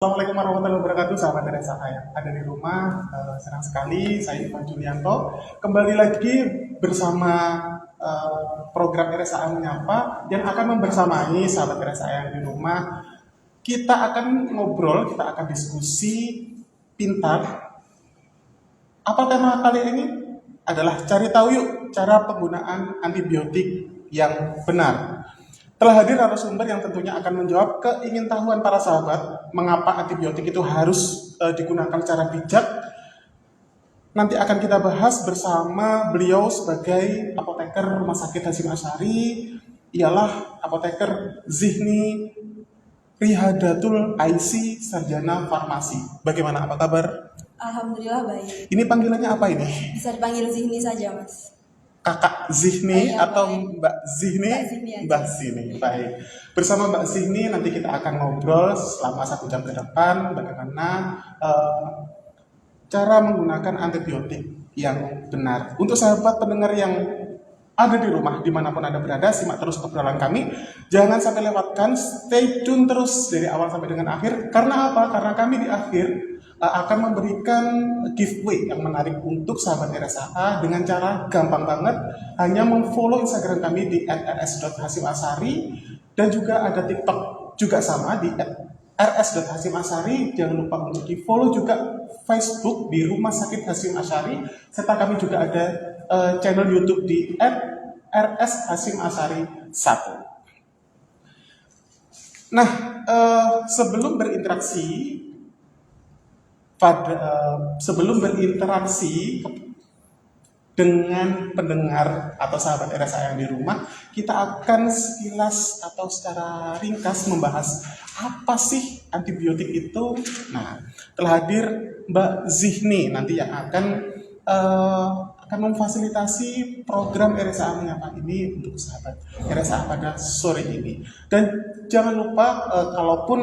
Assalamualaikum warahmatullahi wabarakatuh, sahabat RSA yang ada di rumah. Senang sekali, saya Ivan Julianto kembali lagi bersama program RSA Menyapa yang akan membersamai sahabat RSA yang di rumah. Kita akan ngobrol, kita akan diskusi pintar. Apa tema kali ini? Adalah cari tahu yuk cara penggunaan antibiotik yang benar. Telah hadir narasumber yang tentunya akan menjawab keingintahuan para sahabat mengapa antibiotik itu harus digunakan secara bijak. Nanti akan kita bahas bersama beliau sebagai apoteker Rumah Sakit Hasyim Asy'ari, ialah apoteker Zihni Rihadatul IC, Sarjana Farmasi. Bagaimana, apa kabar? Alhamdulillah baik. Ini panggilannya apa ini? Bisa dipanggil Zihni saja, Mas. Kakak Zihni atau baik. Mbak Zihni? Mbak Zihni, baik. Bersama Mbak Zihni nanti kita akan ngobrol selama 1 jam ke depan bagaimana cara menggunakan antibiotik yang benar. Untuk sahabat pendengar yang ada di rumah, dimanapun Anda berada, simak terus obrolan kami. Jangan sampai lewatkan, stay tune terus dari awal sampai dengan akhir. Karena apa? Karena kami di akhir akan memberikan giveaway yang menarik untuk sahabat RSA dengan cara gampang banget, hanya memfollow Instagram kami di @rs.hasyim_asy'ari dan juga ada TikTok juga sama di rs.hasyim_asy'ari. Jangan lupa untuk di follow juga Facebook di Rumah Sakit Hasyim Asy'ari, serta kami juga ada channel YouTube di @rs_hasyim_asy'ari 1. Nah, sebelum berinteraksi dengan pendengar atau sahabat RSA yang di rumah, kita akan sekilas atau secara ringkas membahas apa sih antibiotik itu. Nah, telah hadir Mbak Zihni nanti yang akan memfasilitasi program RSA Menyapa ini untuk sahabat RSA pada sore ini. Dan jangan lupa, kalaupun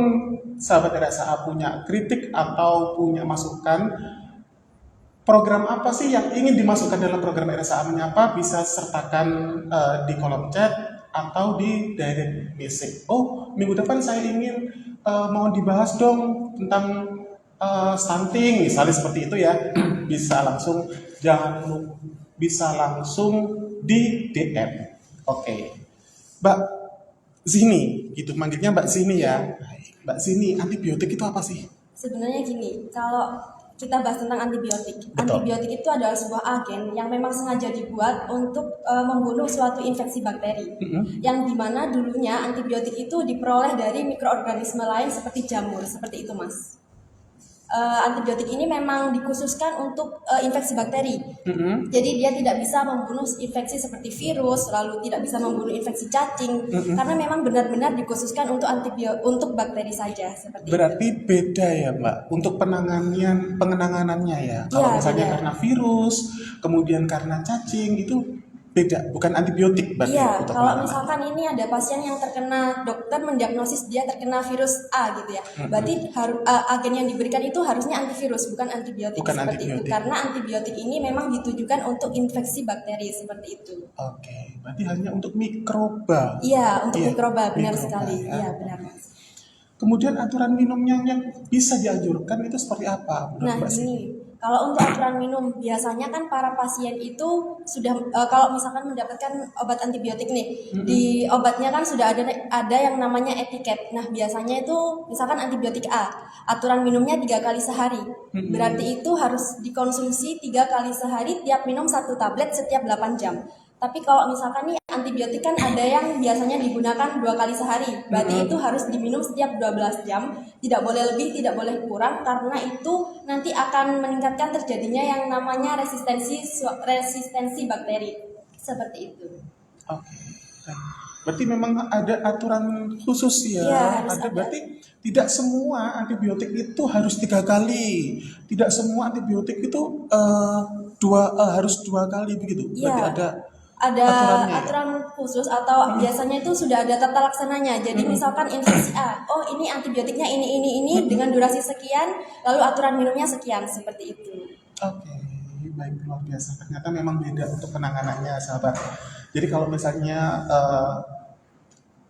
sahabat RSA punya kritik atau punya masukan, program apa sih yang ingin dimasukkan dalam program RSA Menyapa, bisa sertakan di kolom chat atau di direct message. Oh, minggu depan saya ingin mau dibahas dong tentang stunting, misalnya seperti itu ya. Bisa langsung, bisa langsung di DM. Oke. Mbak Zihni, gitu manggilnya Mbak Zihni ya. Mbak Zihni, antibiotik itu apa sih? Sebenarnya gini, kalau kita bahas tentang antibiotik. Betul. Antibiotik itu adalah sebuah agen yang memang sengaja dibuat untuk membunuh suatu infeksi bakteri. Yang dimana dulunya antibiotik itu diperoleh dari mikroorganisme lain seperti jamur, seperti itu, Mas. Antibiotik ini memang dikhususkan untuk infeksi bakteri. Jadi dia tidak bisa membunuh infeksi seperti virus, lalu tidak bisa membunuh infeksi cacing, karena memang benar-benar dikhususkan untuk untuk bakteri saja seperti Berarti itu. beda ya, Mbak, untuk penanganannya ya. Kalau misalnya beda. karena virus, kemudian karena cacing, itu beda, bukan antibiotik berarti Iya, untuk kalau penanganan. misalkan ini ada pasien yang terkena, dokter mendiagnosis dia terkena virus A gitu ya, berarti agen yang diberikan itu harusnya antivirus, bukan antibiotik Bukan seperti antibiotik. itu. Karena antibiotik ini memang ditujukan untuk infeksi bakteri seperti itu. Oke, berarti hanya untuk mikroba. Iya, untuk Iya, mikroba, benar mikroba, sekali. ya. Iya, benar, Mas. Kemudian aturan minumnya yang bisa dianjurkan itu seperti apa, menurut Nah, Mbak Zihni? ini kalau untuk aturan minum, biasanya kan para pasien itu sudah kalau misalkan mendapatkan obat antibiotik nih, di obatnya kan sudah ada yang namanya etiket. Nah, biasanya itu misalkan antibiotik A, aturan minumnya 3 kali sehari. Berarti itu harus dikonsumsi 3 kali sehari, tiap minum 1 tablet setiap 8 jam. Tapi kalau misalkan nih antibiotik kan ada yang biasanya digunakan 2 kali sehari, berarti itu harus diminum setiap 12 jam, tidak boleh lebih, tidak boleh kurang, karena itu nanti akan meningkatkan terjadinya yang namanya resistensi bakteri, seperti itu. Oke. Berarti memang ada aturan khusus ya. Iya, harus ada. Berarti tidak semua antibiotik itu harus 3 kali. Tidak semua antibiotik itu harus 2 kali begitu. Berarti Iya. ada Ada aturannya ya? aturan khusus atau biasanya itu sudah ada tata laksananya. Jadi misalkan infeksi A, oh ini antibiotiknya ini dengan durasi sekian, lalu aturan minumnya sekian, seperti itu. Oke, baik, luar biasa. Ternyata memang beda untuk penanganannya, sahabat. Jadi kalau misalnya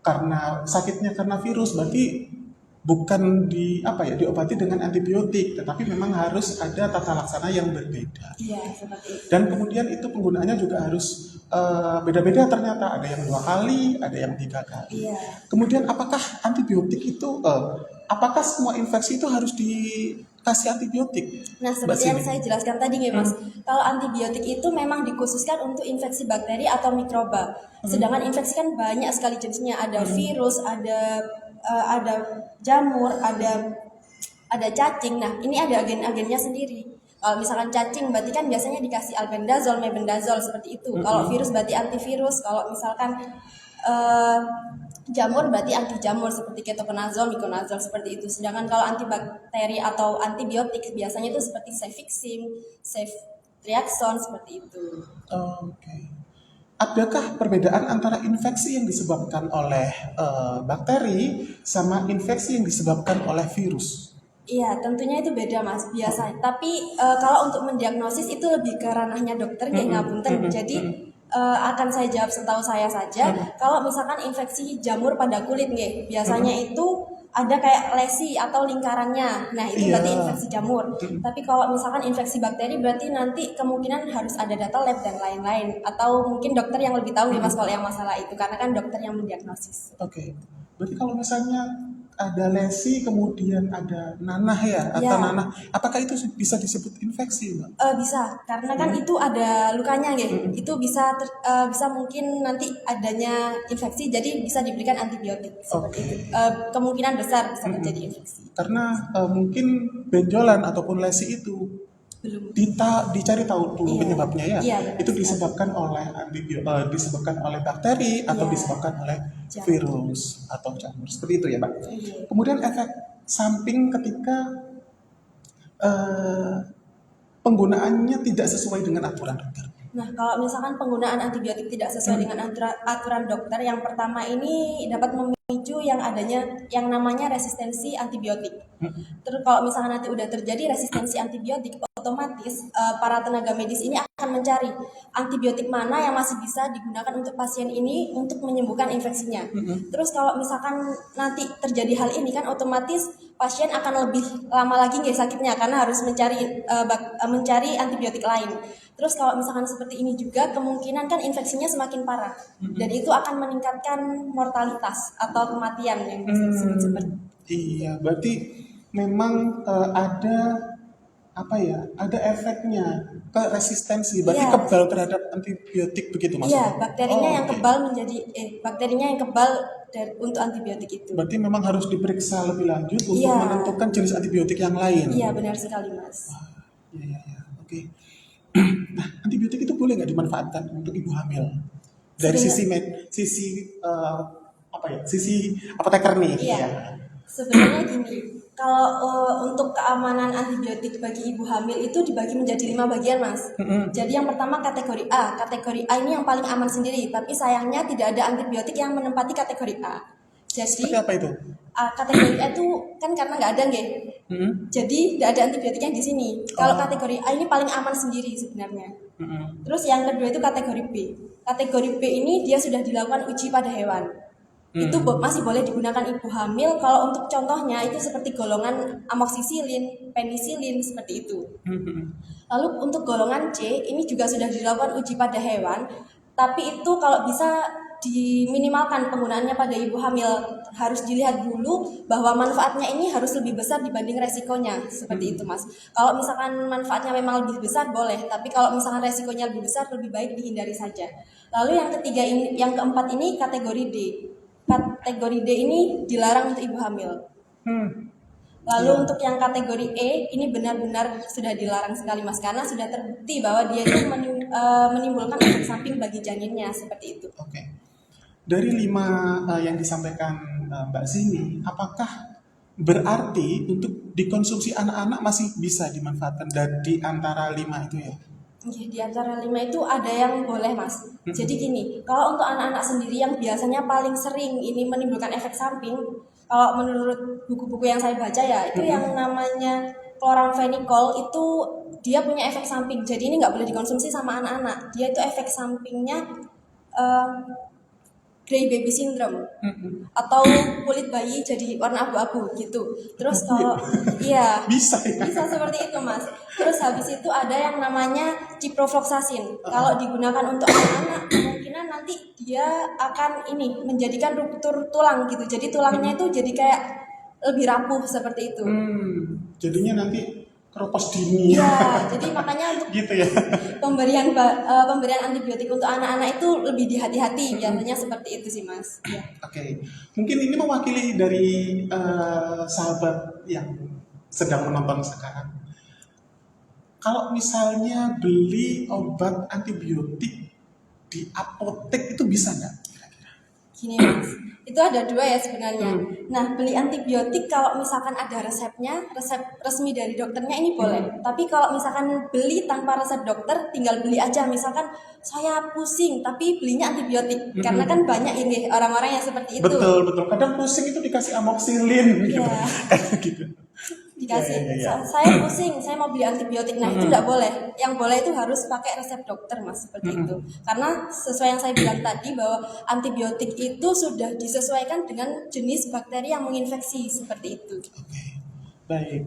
karena sakitnya karena virus, berarti bukan diobati dengan antibiotik, tetapi memang harus ada tata laksana yang berbeda. Iya, seperti itu. Dan kemudian itu penggunaannya juga harus beda-beda ternyata, ada yang 2 kali, ada yang 3 kali. Iya. Kemudian apakah antibiotik itu, apakah semua infeksi itu harus dikasih antibiotik? Nah, Mbak seperti yang Sini? saya jelaskan tadi nih Mas, kalau antibiotik itu memang dikhususkan untuk infeksi bakteri atau mikroba. Sedangkan infeksi kan banyak sekali jenisnya, ada virus, ada jamur, ada cacing. Nah, ini ada agen-agennya sendiri. Kalau misalkan cacing berarti kan biasanya dikasih albendazole, mebendazole seperti itu. Kalau virus berarti antivirus. Kalau misalkan eh, jamur berarti anti jamur seperti ketoconazole, miconazole seperti itu. Sedangkan kalau antibakteri atau antibiotik biasanya itu seperti cefixime, ceftriaxone seperti itu. Oke. Adakah perbedaan antara infeksi yang disebabkan oleh bakteri sama infeksi yang disebabkan oleh virus? Iya, tentunya itu beda Mas, biasa. Tapi kalau untuk mendiagnosis itu lebih ke ranahnya dokter, nggih ngapunten. Jadi akan saya jawab setahu saya saja. Kalau misalkan infeksi jamur pada kulit nggih, biasanya itu ada kayak lesi atau lingkarannya. Nah, itu berarti Iya. infeksi jamur. Tapi kalau misalkan infeksi bakteri berarti nanti kemungkinan harus ada data lab dan lain-lain. Atau mungkin dokter yang lebih tahu nih Mas kalau yang masalah itu, karena kan dokter yang mendiagnosis. Oke. Berarti kalau misalnya ada lesi kemudian ada nanah ya atau Ya. nanah, apakah itu bisa disebut infeksi, Mbak? Bisa, karena kan itu ada lukanya gitu. Itu bisa mungkin nanti adanya infeksi, jadi bisa diberikan antibiotik seperti Oke. itu. Kemungkinan besar bisa terjadi infeksi. Karena mungkin benjolan ataupun lesi itu Belum. dicari tahu dulu Iya. penyebabnya ya. Iya, benar Itu sekali. disebabkan oleh bakteri atau Iya. disebabkan oleh Jamur. virus atau jamur. Seperti itu ya, Pak. Iya. Kemudian efek samping ketika eh, penggunaannya tidak sesuai dengan aturan dokter. Nah, kalau misalkan penggunaan antibiotik tidak sesuai dengan aturan dokter, yang pertama ini dapat memicu yang adanya yang namanya resistensi antibiotik. Terus kalau misalkan nanti udah terjadi resistensi antibiotik, otomatis para tenaga medis ini akan mencari antibiotik mana yang masih bisa digunakan untuk pasien ini untuk menyembuhkan infeksinya. Terus kalau misalkan nanti terjadi hal ini kan otomatis pasien akan lebih lama lagi nggak sakitnya karena harus mencari antibiotik lain. Terus kalau misalkan seperti ini juga kemungkinan kan infeksinya semakin parah dan itu akan meningkatkan mortalitas atau kematian yang bisa disebut seperti. Iya, berarti memang ada ada efeknya ke resistensi, berarti Iya. kebal terhadap antibiotik begitu maksudnya? Iya, bakterinya yang oke. kebal bakterinya yang kebal untuk antibiotik itu. Berarti memang harus diperiksa lebih lanjut untuk Iya. menentukan jenis antibiotik yang lain. Iya, benar sekali Mas. Iya, oke. Nah, antibiotik itu boleh nggak dimanfaatkan untuk ibu hamil? Dari sisi sisi apoteker nih. Iya. Ya. Sebenarnya gini, kalau untuk keamanan antibiotik bagi ibu hamil itu dibagi menjadi 5 bagian, Mas. Jadi yang pertama kategori A. Kategori A ini yang paling aman sendiri, tapi sayangnya tidak ada antibiotik yang menempati kategori A. Jadi Seperti apa itu? kategori A itu kan karena nggak ada, nggih. Jadi tidak ada antibiotiknya di sini. Kalau kategori A ini paling aman sendiri sebenarnya. Terus yang kedua itu kategori B. Kategori B ini dia sudah dilakukan uji pada hewan. Itu masih boleh digunakan ibu hamil kalau untuk contohnya itu seperti golongan amoksisilin, penisilin seperti itu. Lalu untuk golongan C ini juga sudah dilakukan uji pada hewan, tapi itu kalau bisa diminimalkan penggunaannya pada ibu hamil. Harus dilihat dulu bahwa manfaatnya ini harus lebih besar dibanding resikonya, seperti itu Mas. Kalau misalkan manfaatnya memang lebih besar boleh, tapi kalau misalkan resikonya lebih besar lebih baik dihindari saja. Lalu yang keempat ini kategori D. Kategori D ini dilarang untuk ibu hamil. Lalu untuk yang kategori E ini benar-benar sudah dilarang sekali Mas, karena sudah terbukti bahwa dia itu menimbulkan efek samping bagi janinnya seperti itu. Oke. Dari 5 yang disampaikan Mbak Zini, apakah berarti untuk dikonsumsi anak-anak masih bisa dimanfaatkan dari antara 5 itu ya? Di antara 5 itu ada yang boleh Mas. Jadi gini, kalau untuk anak-anak sendiri yang biasanya paling sering ini menimbulkan efek samping, kalau menurut buku-buku yang saya baca ya, itu yang namanya chloramphenicol itu dia punya efek samping. Jadi ini nggak boleh dikonsumsi sama anak-anak. Dia itu efek sampingnya gray baby syndrome atau kulit bayi jadi warna abu-abu gitu. Terus kalau iya Bisa ya? bisa seperti itu Mas. Terus habis itu ada yang namanya ciprofloxacin. Kalau digunakan untuk anak-anak kemungkinan nanti dia akan ini menjadikan ruptur tulang gitu. Jadi tulangnya itu jadi kayak lebih rapuh seperti itu. Jadinya nanti keropos dini. Ya, jadi makanya untuk Gitu ya. pemberian antibiotik untuk anak-anak itu lebih dihati-hati biasanya seperti itu sih Mas. Ya. Oke, mungkin ini mewakili dari sahabat yang sedang menonton sekarang. Kalau misalnya beli obat antibiotik di apotek itu bisa nggak? Gini Mas, itu ada dua ya sebenarnya. Nah, beli antibiotik kalau misalkan ada resepnya, resep resmi dari dokternya ini boleh. Tapi kalau misalkan beli tanpa resep dokter, tinggal beli aja. Misalkan saya pusing, tapi belinya antibiotik. Karena kan banyak ini orang-orang yang seperti itu. Betul. Kadang pusing itu dikasih amoxicillin gitu. Iya. Gitu. Dikasih, Iya. saya pusing, saya mau beli antibiotik. Nah, itu tidak boleh. Yang boleh itu harus pakai resep dokter, Mas, seperti itu. Karena sesuai yang saya bilang tadi bahwa antibiotik itu sudah disesuaikan dengan jenis bakteri yang menginfeksi, seperti itu. Oke, baik.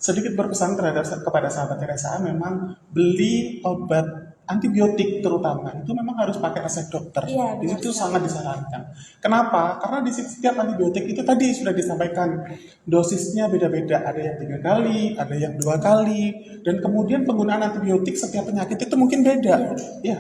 Sedikit berpesan kepada sahabat Teresa, memang beli obat antibiotik terutama itu memang harus pakai resep dokter. Iya, benar Itu sekali. sangat disarankan. Kenapa? Karena di setiap antibiotik itu tadi sudah disampaikan dosisnya beda-beda. Ada yang 3 kali, ada yang 2 kali, dan kemudian penggunaan antibiotik setiap penyakit itu mungkin beda. Ya,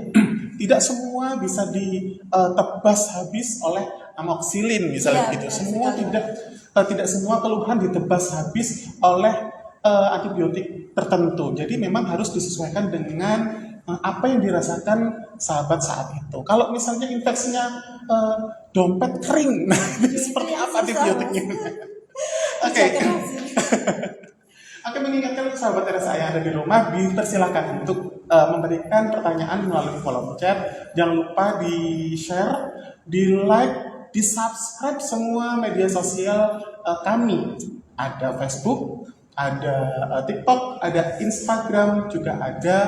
tidak semua bisa ditebas habis oleh amoxicillin misalnya Iya, gitu. benar Semua sekali. tidak semua keluhan ditebas habis oleh antibiotik tertentu. Jadi memang harus disesuaikan dengan apa yang dirasakan sahabat saat itu. Kalau misalnya infeksinya dompet kering, nah itu seperti yang apa susah, antibiotiknya? Oke. Kerja keras sih. Oke, mengingatkan sahabat Teresa yang ada di rumah, dipersilakan untuk memberikan pertanyaan melalui kolom chat. Jangan lupa di-share, di-like, di-subscribe semua media sosial kami. Ada Facebook, ada TikTok, ada Instagram, juga ada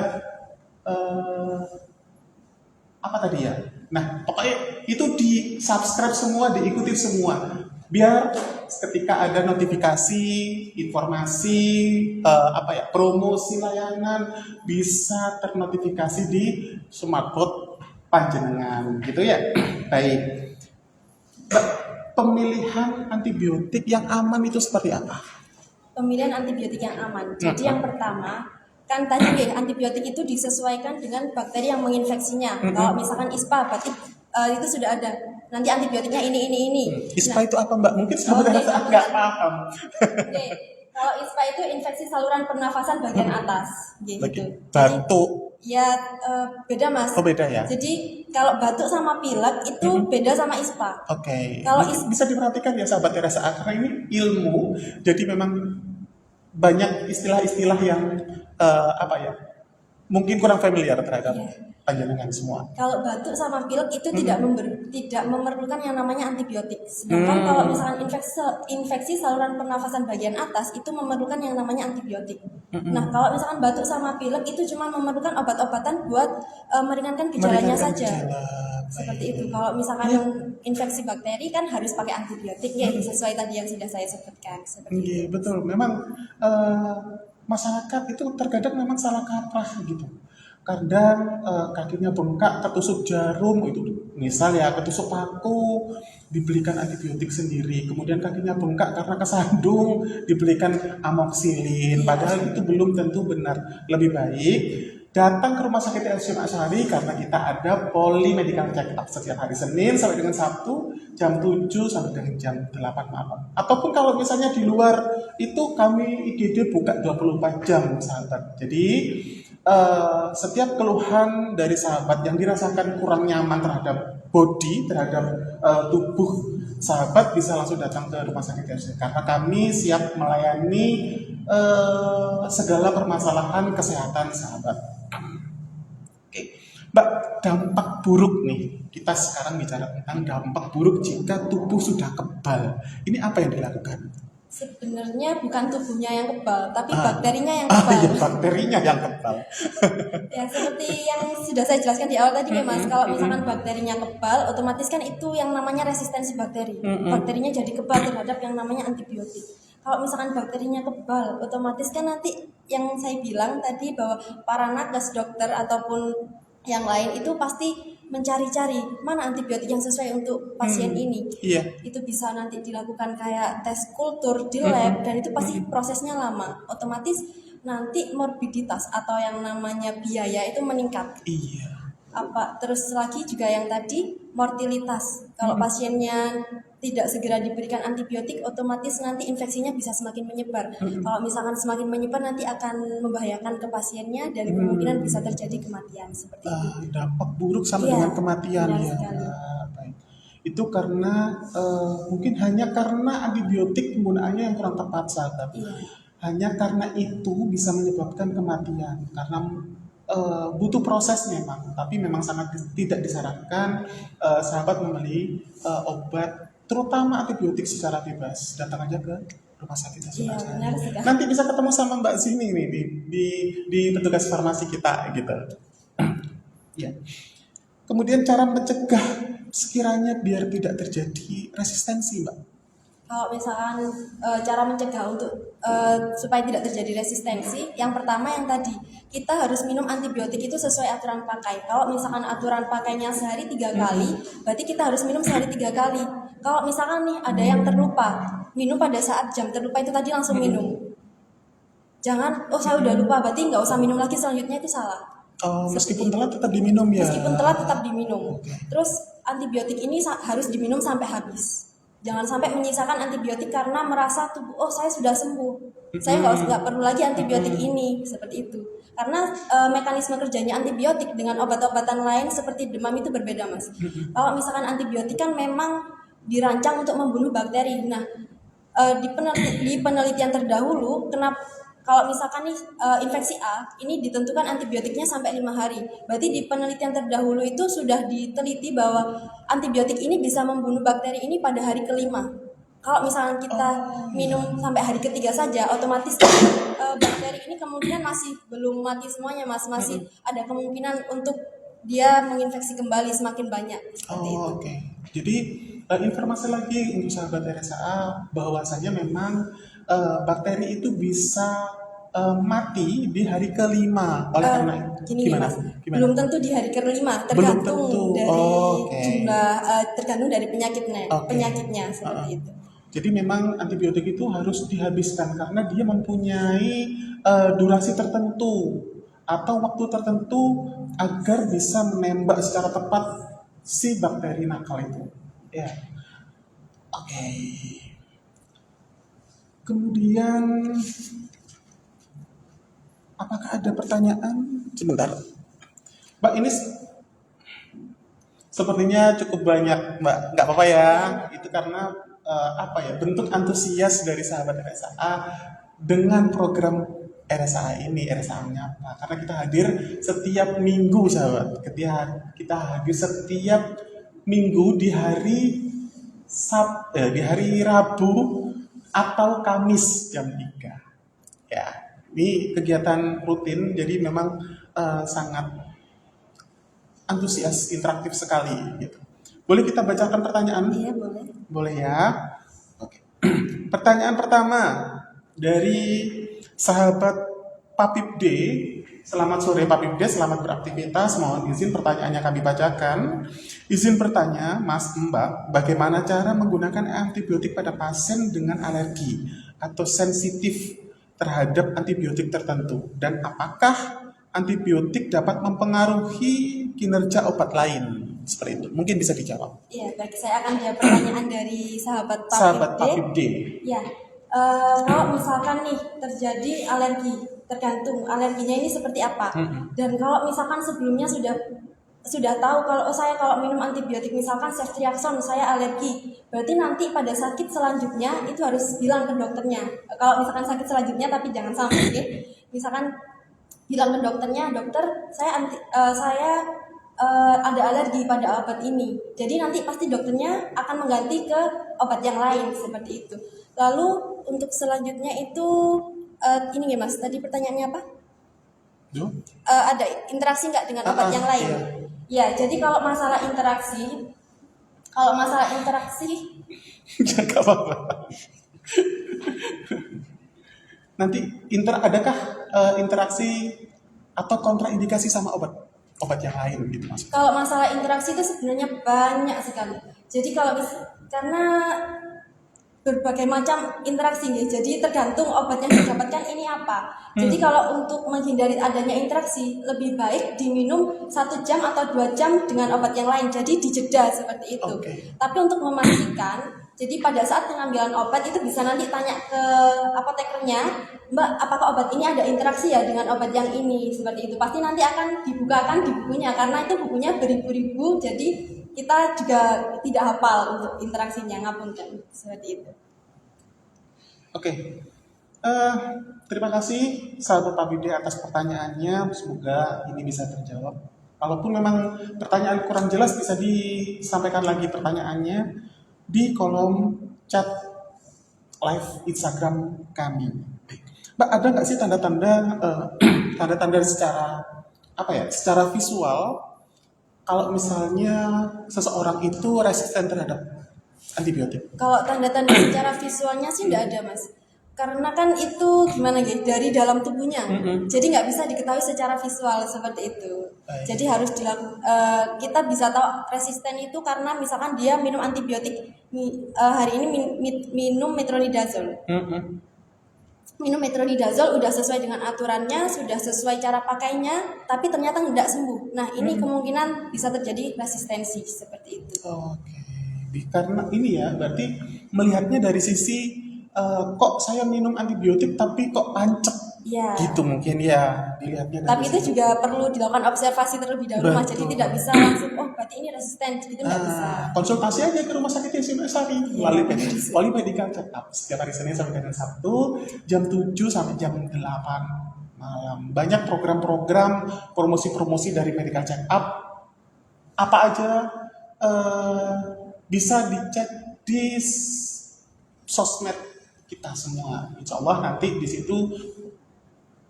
apa tadi ya? Nah, pokoknya itu di-subscribe semua, diikuti semua. Biar ketika ada notifikasi, informasi, promosi layanan bisa ternotifikasi di smartphone panjenengan, gitu ya. Baik. Pemilihan antibiotik yang aman itu seperti apa? Pemilihan antibiotik yang aman. Jadi yang pertama, kan tadi antibiotik itu disesuaikan dengan bakteri yang menginfeksinya. Kalau misalkan ISPA, berarti itu sudah ada. Nanti antibiotiknya ini. ISPA itu apa, Mbak? Mungkin sahabat Teresa nggak paham. Oke. Kalau ISPA itu infeksi saluran pernafasan bagian atas, gitu. Batuk. Ya beda Mas. Oh, beda ya? Jadi kalau batuk sama pilek itu beda sama ISPA. Oke. Kalau Bisa diperhatikan ya sahabat Teresa, karena ini ilmu, jadi memang banyak istilah-istilah yang mungkin kurang familiar terhadap panjenengan semua. Kalau batuk sama pilek itu tidak memerlukan yang namanya antibiotik. Sedangkan kalau misalkan infeksi saluran pernafasan bagian atas itu memerlukan yang namanya antibiotik. Nah, kalau misalkan batuk sama pilek itu cuma memerlukan obat-obatan buat meringankan gejalanya saja. Seperti itu. Kalau misalkan infeksi bakteri kan harus pakai antibiotik ya, sesuai tadi yang sudah saya sebutkan. Seperti itu. Iya, betul. Memang masyarakat itu terkadang memang salah kaprah gitu. Kadang kakinya bengkak, ketusuk jarum, itu misal ya ketusuk paku, dibelikan antibiotik sendiri. Kemudian kakinya bengkak karena kesandung, dibelikan amoxicillin. Padahal itu belum tentu benar. Lebih baik datang ke rumah sakit RSUD Asyari karena kita ada polimedical check up setiap hari Senin sampai dengan Sabtu jam 7 sampai dengan jam 8 malam. Ataupun kalau misalnya di luar itu kami IGD buka 24 jam sahabat. Jadi setiap keluhan dari sahabat yang dirasakan kurang nyaman terhadap body, terhadap tubuh sahabat bisa langsung datang ke rumah sakit RSUD karena kami siap melayani segala permasalahan kesehatan sahabat. Oke, Mbak, dampak buruk nih. Kita sekarang bicara tentang dampak buruk jika tubuh sudah kebal. Ini apa yang dilakukan? Sebenarnya bukan tubuhnya yang kebal, tapi Ah. bakterinya yang Ah, kebal. ya, bakterinya yang kebal. Ya, seperti yang sudah saya jelaskan di awal tadi ya Mas, kalau misalkan bakterinya kebal, otomatis kan itu yang namanya resistensi bakteri. Bakterinya jadi kebal terhadap yang namanya antibiotik. Kalau misalkan bakterinya kebal, otomatis kan nanti yang saya bilang tadi bahwa para nakes, dokter ataupun yang lain itu pasti mencari-cari mana antibiotik yang sesuai untuk pasien ini. Iya. Itu bisa nanti dilakukan kayak tes kultur di lab dan itu pasti prosesnya lama. Otomatis nanti morbiditas atau yang namanya biaya itu meningkat. Iya. Terus lagi juga yang tadi mortalitas. Kalau pasiennya tidak segera diberikan antibiotik, otomatis nanti infeksinya bisa semakin menyebar. Kalau misalkan semakin menyebar nanti akan membahayakan ke pasiennya dan kemungkinan bisa terjadi kematian seperti itu. Dampak buruk sama Iya, dengan kematian benar ya. sekali. Baik. Itu karena mungkin hanya karena antibiotik penggunaannya yang kurang tepat sahabat. Iya. Hanya karena itu bisa menyebabkan kematian karena butuh proses memang, tapi memang sangat tidak disarankan sahabat membeli obat terutama antibiotik secara bebas. Datang aja ke rumah sakit Iya, saja. benar sekali. Nanti bisa ketemu sama Mbak Zini nih di petugas farmasi kita gitu. Ya. Kemudian cara mencegah sekiranya biar tidak terjadi resistensi, Mbak. Kalau misalkan cara mencegah untuk supaya tidak terjadi resistensi, yang pertama yang tadi kita harus minum antibiotik itu sesuai aturan pakai. Kalau misalkan aturan pakainya sehari 3 kali, berarti kita harus minum sehari 3 kali. Kalau misalkan nih ada yang terlupa, minum pada saat jam terlupa itu tadi langsung minum. Jangan, oh saya udah lupa, berarti nggak usah minum lagi selanjutnya, itu salah. Meskipun telat tetap diminum ya. Meskipun telat tetap diminum. Terus antibiotik ini harus diminum sampai habis. Jangan sampai menyisakan antibiotik karena merasa tubuh, oh saya sudah sembuh, saya nggak perlu lagi antibiotik ini, seperti itu. Karena mekanisme kerjanya antibiotik dengan obat-obatan lain seperti demam itu berbeda Mas. Kalau misalkan antibiotik kan memang dirancang untuk membunuh bakteri. Nah di penelitian terdahulu, kalau misalkan nih infeksi A ini ditentukan antibiotiknya sampai 5 hari. Berarti di penelitian terdahulu itu sudah diteliti bahwa antibiotik ini bisa membunuh bakteri ini pada hari kelima. Kalau misalkan kita minum sampai hari ketiga saja, otomatis bakteri ini kemungkinan masih belum mati semuanya Mas, masih ada kemungkinan untuk dia menginfeksi kembali semakin banyak. Seperti itu. Oke. Jadi informasi lagi untuk sahabat RSA bahwasanya memang bakteri itu bisa mati di hari kelima oleh karena Gini nih, Mas, belum tentu di hari kelima, tergantung tergantung dari penyakitnya seperti itu. Jadi memang antibiotik itu harus dihabiskan karena dia mempunyai durasi tertentu atau waktu tertentu agar bisa menembak secara tepat si bakteri nakal itu. Ya. Oke. Kemudian apakah ada pertanyaan? Sebentar. Mbak, ini sepertinya cukup banyak, Mbak. Nggak apa-apa ya. Itu karena bentuk antusias dari sahabat RSA dengan program RSA ini, RSA Menyapa. Karena kita hadir setiap minggu, sahabat. Kita hadir setiap minggu di hari Rabu atau Kamis jam 3. Ya, ini kegiatan rutin, jadi memang sangat antusias, interaktif sekali gitu. Boleh kita bacakan pertanyaan? Iya, boleh. Boleh ya. Oke. Pertanyaan pertama dari sahabat Papip D. Selamat sore Papip D, selamat beraktivitas. Mohon izin pertanyaannya kami bacakan. Izin bertanya, Mas Mbak, bagaimana cara menggunakan antibiotik pada pasien dengan alergi atau sensitif terhadap antibiotik tertentu? Dan apakah antibiotik dapat mempengaruhi kinerja obat lain? Seperti itu. Mungkin bisa dijawab. Iya, baik. Saya akan jawab pertanyaan dari sahabat Papip D. Ya, kalau misalkan nih terjadi alergi, tergantung alerginya ini seperti apa. Dan kalau misalkan sebelumnya sudah tahu kalau kalau minum antibiotik misalkan ceftriaxone saya alergi, berarti nanti pada sakit selanjutnya itu harus bilang ke dokternya. Kalau misalkan sakit selanjutnya, tapi jangan sampai misalkan bilang ke dokternya, dokter saya ada alergi pada obat ini. Jadi nanti pasti dokternya akan mengganti ke obat yang lain seperti itu. Lalu untuk selanjutnya itu ini ya Mas, tadi pertanyaannya apa? Duh. Ada interaksi nggak dengan obat yang lain? Iya. Ya, jadi kalau masalah interaksi Gak apa-apa. Nanti adakah interaksi atau kontraindikasi sama obat yang lain gitu Mas? kalau masalah interaksi itu sebenarnya banyak sekali. Jadi karena berbagai macam interaksi nih, jadi tergantung obat yang didapatkan ini apa. Jadi kalau untuk menghindari adanya interaksi, lebih baik diminum 1 jam atau 2 jam dengan obat yang lain, jadi dijeda seperti itu. Oke. Tapi untuk memastikan, jadi pada saat pengambilan obat itu bisa nanti tanya ke apotekernya, Mbak, apakah obat ini ada interaksi ya dengan obat yang ini, seperti itu. Pasti nanti akan dibukakan di bukunya, karena itu bukunya beribu-ribu, jadi kita juga tidak hafal untuk interaksinya, ngapunten seperti itu. Oke. Terima kasih sahabat Pak Bide atas pertanyaannya. Semoga ini bisa terjawab. Kalaupun memang pertanyaan kurang jelas, bisa disampaikan lagi pertanyaannya di kolom chat live Instagram kami. Mbak, ada nggak sih tanda-tanda secara visual kalau misalnya seseorang itu resisten terhadap antibiotik? Kalau tanda-tanda secara visualnya sih tidak ada Mas, karena kan itu gimana gitu dari dalam tubuhnya, jadi nggak bisa diketahui secara visual seperti itu. Baik. Jadi harus kita bisa tahu resisten itu karena misalkan dia minum antibiotik hari ini minum metronidazole. Minum metronidazole udah sesuai dengan aturannya, sudah sesuai cara pakainya, tapi ternyata tidak sembuh. Nah, ini kemungkinan bisa terjadi resistensi seperti itu. Oke. Karena ini ya, berarti melihatnya dari sisi kok saya minum antibiotik tapi kok pancep. Ya. Gitu mungkin ya dilihatnya dari Tapi itu situ. juga perlu dilakukan observasi terlebih dahulu Mas. Jadi Betul. tidak bisa langsung berarti ini resisten, itu nggak bisa. Konsultasi aja ke rumah sakit Yasin Sari Wali Medical Check Up setiap hari Senin sampai dengan Sabtu jam 7 sampai jam 8 malam. Banyak program-program promosi-promosi dari Medical Check Up. Apa aja bisa dicek di sosmed kita semua. Insya Allah nanti di situ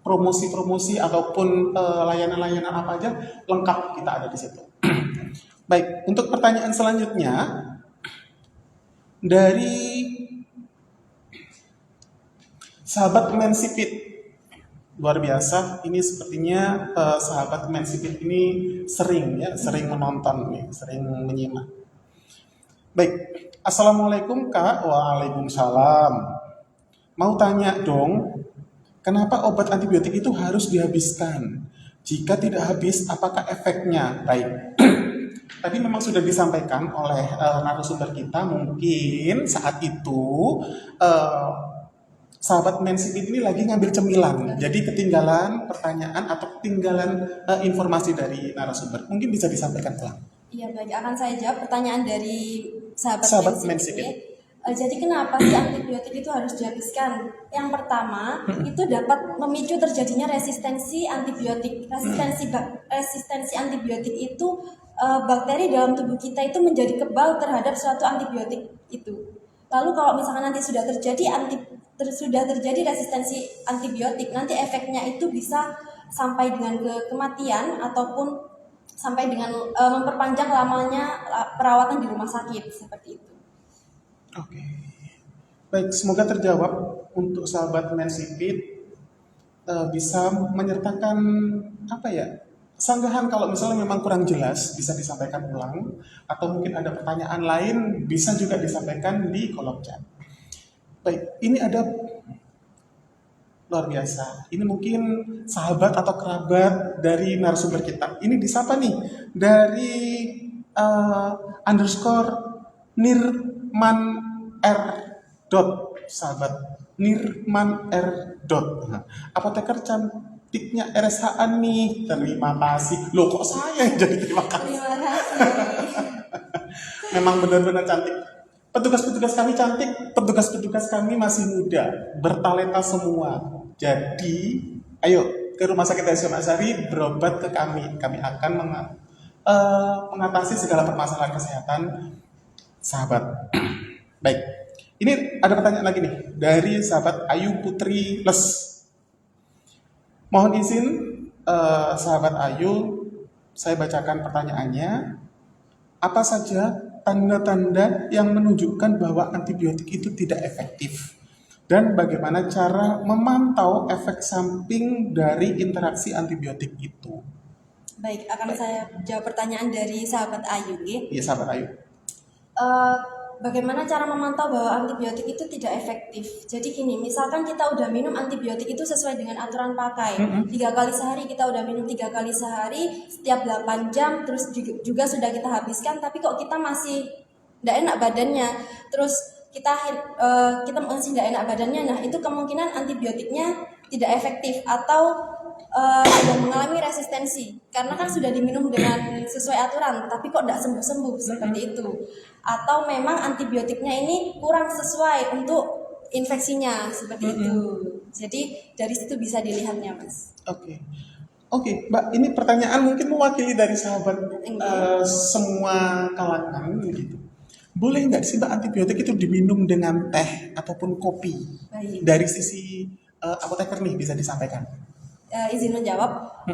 promosi-promosi ataupun layanan-layanan apa aja lengkap kita ada di situ. Baik, untuk pertanyaan selanjutnya dari sahabat Mensipit. Luar biasa, ini sepertinya sahabat Mensipit ini sering menonton nih, sering menyimak. Baik, Assalamualaikum Kak. Waalaikumsalam. Mau tanya dong, kenapa obat antibiotik itu harus dihabiskan? Jika tidak habis, apakah efeknya? Baik. Tadi memang sudah disampaikan oleh narasumber kita, mungkin saat itu sahabat Mensipit ini lagi ngambil cemilan, jadi ketinggalan pertanyaan atau ketinggalan informasi dari narasumber. Mungkin bisa disampaikan ulang. Iya baik, akan saya jawab pertanyaan dari Sahabat Mensipit. Mensipit. Jadi kenapa sih antibiotik itu harus dihabiskan? Yang pertama, itu dapat memicu terjadinya resistensi antibiotik. Resistensi antibiotik itu bakteri dalam tubuh kita itu menjadi kebal terhadap suatu antibiotik itu. Lalu kalau misalkan nanti sudah terjadi resistensi antibiotik, nanti efeknya itu bisa sampai dengan kematian ataupun sampai dengan memperpanjang lamanya perawatan di rumah sakit seperti itu. Oke. Baik, semoga terjawab untuk sahabat Mensipit bisa menyertakan sanggahan kalau misalnya memang kurang jelas bisa disampaikan ulang atau mungkin ada pertanyaan lain bisa juga disampaikan di kolom chat. Baik, ini ada luar biasa. Ini mungkin sahabat atau kerabat dari narasumber kita. Ini disapa nih dari _Nirman R. sahabat Nirman R. Apoteker cantiknya RSH nih. Terima kasih. Loh kok saya yang jadi terima kasih? Terima kasih. Memang benar-benar cantik. Petugas-petugas kami cantik, petugas-petugas kami masih muda, bertalenta semua. Jadi, ayo ke Rumah Sakit Yasin Sari berobat ke kami. Kami akan mengatasi segala permasalahan kesehatan sahabat. Baik, Ini ada pertanyaan lagi nih dari sahabat Ayu Putri Les. Mohon izin sahabat Ayu, saya bacakan pertanyaannya. Apa saja tanda-tanda yang menunjukkan bahwa antibiotik itu tidak efektif? Dan bagaimana cara memantau efek samping dari interaksi antibiotik itu? Baik, akan saya jawab pertanyaan dari sahabat Ayu, nggih. Iya, sahabat Ayu. Eh, Bagaimana cara memantau bahwa antibiotik itu tidak efektif? Jadi gini, misalkan kita udah minum antibiotik itu sesuai dengan aturan pakai. 3 kali sehari kita udah minum 3 kali sehari, setiap 8 jam, terus juga sudah kita habiskan, tapi kok kita masih tidak enak badannya. Terus kita masih tidak enak badannya, nah itu kemungkinan antibiotiknya tidak efektif atau sudah mengalami resistensi karena kan sudah diminum dengan sesuai aturan tapi kok tidak sembuh-sembuh seperti itu, atau memang antibiotiknya ini kurang sesuai untuk infeksinya seperti itu. Jadi dari situ bisa dilihatnya, Mas. Oke, Mbak, ini pertanyaan mungkin mewakili dari sahabat semua kalangan gitu. Boleh nggak sih Mbak antibiotik itu diminum dengan teh ataupun kopi? Baik. Dari sisi apoteker nih bisa disampaikan. Izin menjawab,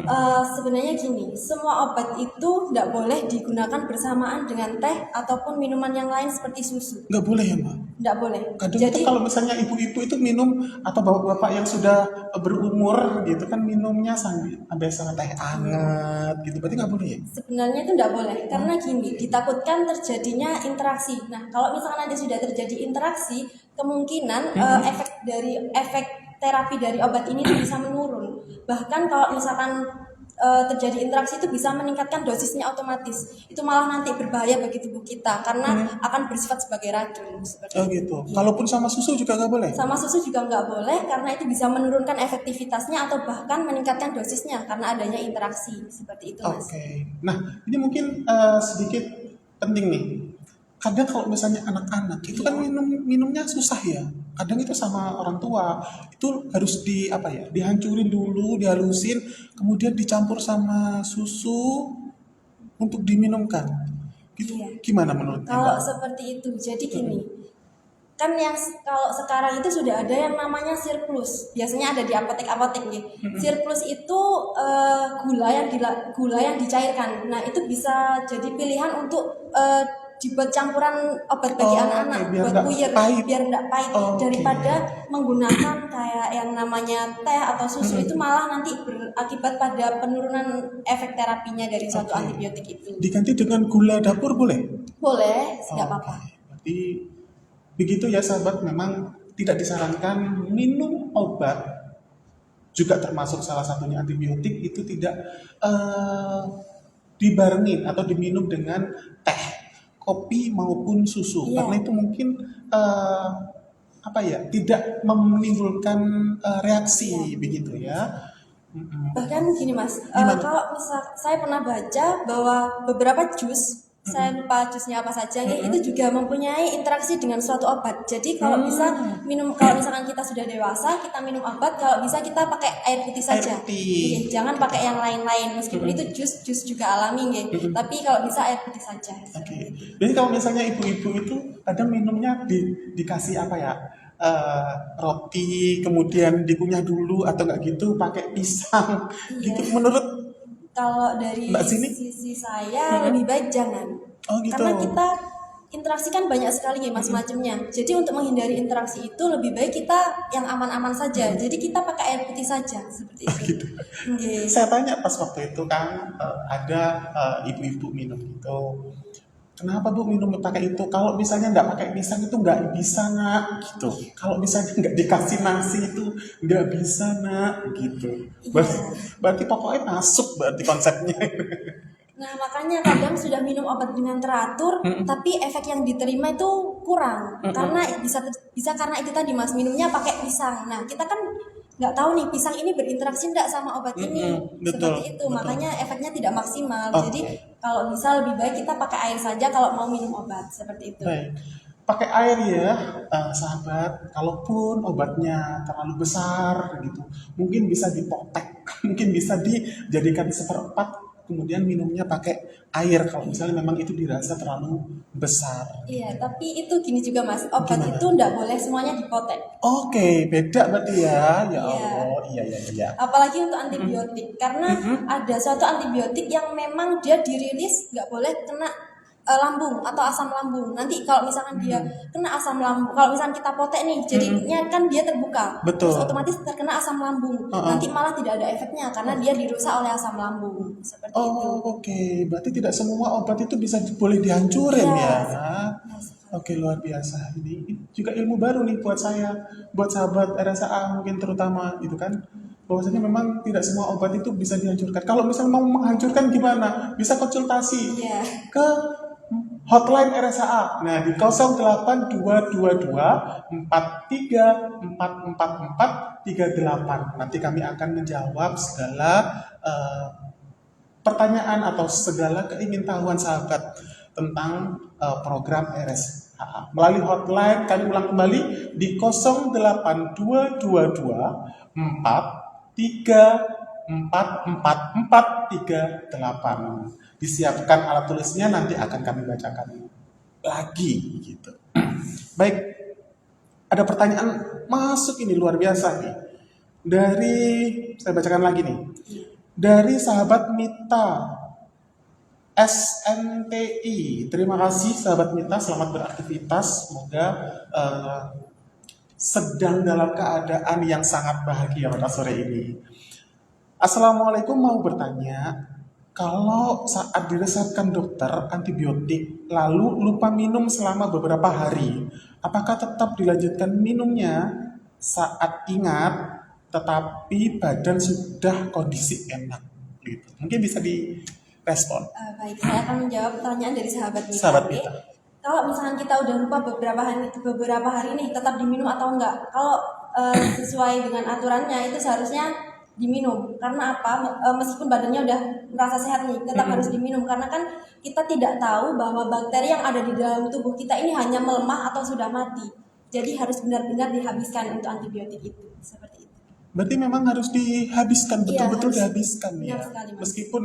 sebenarnya gini, semua obat itu tidak boleh digunakan bersamaan dengan teh ataupun minuman yang lain seperti susu. Nggak boleh ya Mbak? Tidak boleh. Kadang Jadi itu kalau misalnya ibu-ibu itu minum atau bapak-bapak yang sudah berumur gitu kan minumnya sambil sama teh hangat gitu, berarti nggak boleh ya? sebenarnya itu tidak boleh karena gini, ditakutkan terjadinya interaksi. Nah, kalau misalkan nanti sudah terjadi interaksi, kemungkinan efek terapi dari obat ini tuh bisa menurun. Bahkan kalau misalkan terjadi interaksi itu bisa meningkatkan dosisnya otomatis. Itu malah nanti berbahaya bagi tubuh kita karena akan bersifat sebagai racun seperti Oh itu. gitu. Kalaupun sama susu juga nggak boleh? Sama susu juga nggak boleh karena itu bisa menurunkan efektivitasnya atau bahkan meningkatkan dosisnya karena adanya interaksi seperti itu, Mas. Oke. Nah, ini mungkin sedikit penting nih. Kadang kalau misalnya anak-anak itu kan minumnya susah ya. Kadang itu sama orang tua itu harus dihancurin dulu, dihalusin, kemudian dicampur sama susu untuk diminumkan. Gitu. Iya. Gimana menurut Kalau Mbak? seperti itu, jadi gini, kan kalau sekarang itu sudah ada yang namanya surplus, biasanya ada di apotek-apotek nih. Surplus itu gula yang dicairkan. Nah itu bisa jadi pilihan untuk dibuat campuran obat bagi Oh, anak-anak, oke, biar buat nggak puyer, pahit. biar tidak pahit. Oke. Daripada menggunakan kayak yang namanya teh atau susu itu malah nanti berakibat pada penurunan efek terapinya dari suatu Oke. antibiotik itu. Diganti dengan gula dapur boleh? Boleh, nggak Oke. apa-apa. Berarti begitu ya sahabat, memang tidak disarankan minum obat juga termasuk salah satunya antibiotik itu tidak dibarengin atau diminum dengan teh, kopi maupun susu. Iya. Karena itu mungkin tidak menimbulkan reaksi begitu ya. Bahkan gini Mas, Gimana? kalau misal saya pernah baca bahwa beberapa jus, saya lupa jusnya apa saja, ya, itu juga mempunyai interaksi dengan suatu obat. Jadi kalau bisa kalau misalkan kita sudah dewasa, kita minum obat, kalau bisa kita pakai air putih saja. Air putih. Iya, jangan pakai yang lain-lain, meskipun itu jus juga alami, ya. Tapi kalau bisa air putih saja. Oke. Jadi kalau misalnya ibu-ibu itu kadang minumnya dikasih apa ya? Roti kemudian dikunyah dulu atau enggak gitu pakai pisang gitu. Menurut Kalau dari Mbak Sini? sisi saya lebih baik jangan. Oh, gitu. Karena kita interaksi kan banyak sekali ya macam-macamnya. Jadi untuk menghindari interaksi itu lebih baik kita yang aman-aman saja. Jadi kita pakai air putih saja seperti itu. gitu. Nggih. Saya tanya pas waktu itu kan ada ibu-ibu minum gitu. Kenapa Bu minum pakai itu? Kalau misalnya nggak pakai pisang itu nggak bisa nak gitu. Kalau misalnya nggak dikasih nasi itu nggak bisa nak gitu. Berarti pokoknya masuk berarti konsepnya. Nah, makanya kadang sudah minum obat dengan teratur, tapi efek yang diterima itu kurang. Karena bisa karena itu tadi Mas, minumnya pakai pisang. Nah, kita kan nggak tahu nih pisang ini berinteraksi enggak sama obat ini. Betul, Seperti itu, betul. makanya efeknya tidak maksimal. Oke. Jadi, kalau bisa lebih baik kita pakai air saja kalau mau minum obat, seperti itu. Baik. Pakai air ya, sahabat. Kalaupun obatnya terlalu besar gitu, mungkin bisa dipotek, mungkin bisa dijadikan seperempat, kemudian minumnya pakai air kalau misalnya memang itu dirasa terlalu besar. Iya, tapi itu gini juga Mas, obat Gimana? itu nggak boleh semuanya dipotek. Oke, beda berarti ya. Ya Iya. Allah, iya iya iya. Apalagi untuk antibiotik, karena ada suatu antibiotik yang memang dia dirilis nggak boleh kena lambung atau asam lambung. Nanti kalau misalkan dia kena asam lambung, kalau misalkan kita potek nih, jadinya kan dia terbuka, Betul. terus otomatis terkena asam lambung. Nanti malah tidak ada efeknya karena dia dirusak oleh asam lambung. Seperti itu. Oh, oke. Berarti tidak semua obat itu bisa boleh dihancurin Iya. ya. Oke, luar biasa. Ini juga ilmu baru nih buat saya, buat sahabat RSA mungkin terutama gitu kan. Bahwasanya memang tidak semua obat itu bisa dihancurkan. Kalau misalnya mau menghancurkan gimana? Bisa konsultasi Iya. ke hotline RSA. Nah, di 08222 43 Nanti kami akan menjawab segala pertanyaan atau segala keingintahuan sahabat tentang program RSA. Melalui hotline kami ulang kembali di 08222 43 Disiapkan alat tulisnya, nanti akan kami bacakan lagi gitu. Baik, ada pertanyaan masuk ini luar biasa nih. Saya bacakan lagi nih. Dari sahabat Mita SNTI. Terima kasih sahabat Mita, selamat beraktivitas. Semoga sedang dalam keadaan yang sangat bahagia pada sore ini. Assalamualaikum, mau bertanya, kalau saat diresepkan dokter antibiotik lalu lupa minum selama beberapa hari, apakah tetap dilanjutkan minumnya saat ingat tetapi badan sudah kondisi enak gitu? Mungkin bisa direspon. Baik, saya akan menjawab pertanyaan dari sahabat Mita. Sahabat Oke? Mita. Kalau misalkan kita udah lupa beberapa hari ini tetap diminum atau enggak? Kalau sesuai dengan aturannya itu seharusnya diminum. Karena apa? Meskipun badannya udah merasa sehat nih, tetap harus diminum karena kan kita tidak tahu bahwa bakteri yang ada di dalam tubuh kita ini hanya melemah atau sudah mati. Jadi harus benar-benar dihabiskan untuk antibiotik itu. Seperti itu. Berarti memang harus dihabiskan, Iya, betul-betul harus. dihabiskan ya. Benar sekali, Mas. Meskipun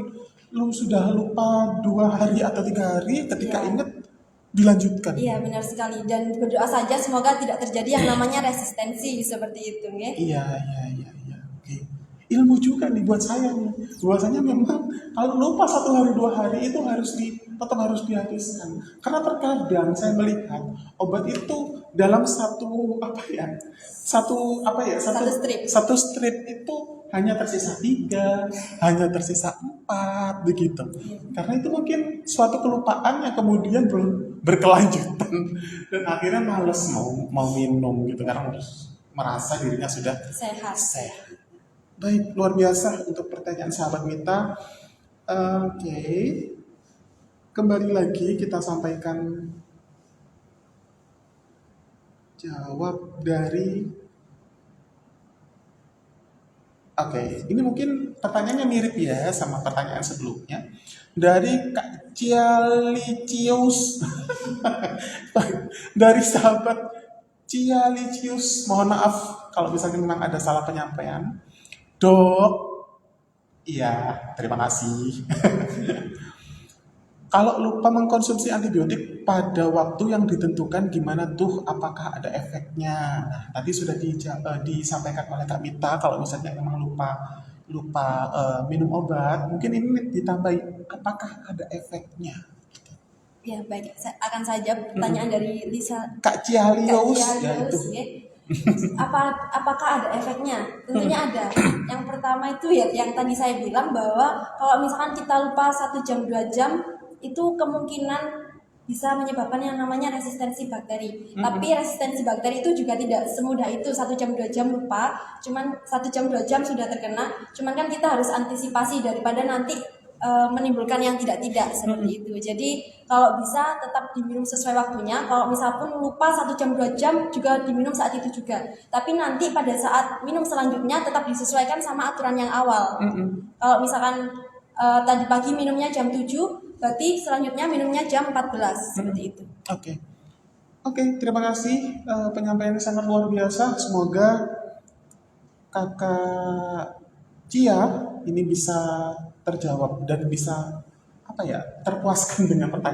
lu sudah lupa 2 hari atau 3 hari, ketika Iya. ingat dilanjutkan. Iya, benar sekali. Dan berdoa saja semoga tidak terjadi yang namanya resistensi seperti itu, ya. Iya. Oke. Ilmu juga nih buat saya nih. Bahwasanya memang kalau lupa 1 hari 2 hari itu tetap harus dihabiskan. Karena terkadang saya melihat obat itu dalam satu strip itu hanya tersisa 3, hanya tersisa 4 begitu. Karena itu mungkin suatu kelupaan yang kemudian berkelanjutan dan akhirnya males mau minum gitu karena merasa dirinya sudah Sehat. sehat. Baik, luar biasa untuk pertanyaan sahabat Mita. Oke. Kembali lagi kita sampaikan jawab dari. Oke, ini mungkin pertanyaannya mirip ya sama pertanyaan sebelumnya. Dari Kak Cialicius. Dari sahabat Cialicius. Mohon maaf kalau misalnya memang ada salah penyampaian. Dok, iya, terima kasih. Kalau lupa mengkonsumsi antibiotik pada waktu yang ditentukan, gimana tuh? Apakah ada efeknya? Nah, tadi sudah disampaikan oleh Kak Mita, kalau misalnya memang lupa minum obat, mungkin ini ditambahi, apakah ada efeknya? Ya, baik. Akan saya jawab pertanyaan dari Lisa. Kak Cialius, ya itu. Ya. Apakah ada efeknya? Tentunya ada. Yang pertama itu ya yang tadi saya bilang bahwa kalau misalkan kita lupa 1 jam 2 jam itu kemungkinan bisa menyebabkan yang namanya resistensi bakteri. Tapi resistensi bakteri itu juga tidak semudah itu 1 jam 2 jam lupa, cuman 1 jam 2 jam sudah terkena. Cuman kan kita harus antisipasi daripada nanti menimbulkan yang tidak seperti itu. Jadi kalau bisa tetap diminum sesuai waktunya. Kalau misalkan lupa 1 jam 2 jam juga diminum saat itu juga. Tapi nanti pada saat minum selanjutnya tetap disesuaikan sama aturan yang awal. Kalau misalkan tadi pagi minumnya jam 7, berarti selanjutnya minumnya jam 14 seperti itu. Oke, terima kasih penyampaiannya sangat luar biasa. Semoga Kakak Cia ini bisa terjawab dan bisa terpuaskan dengan pertanyaan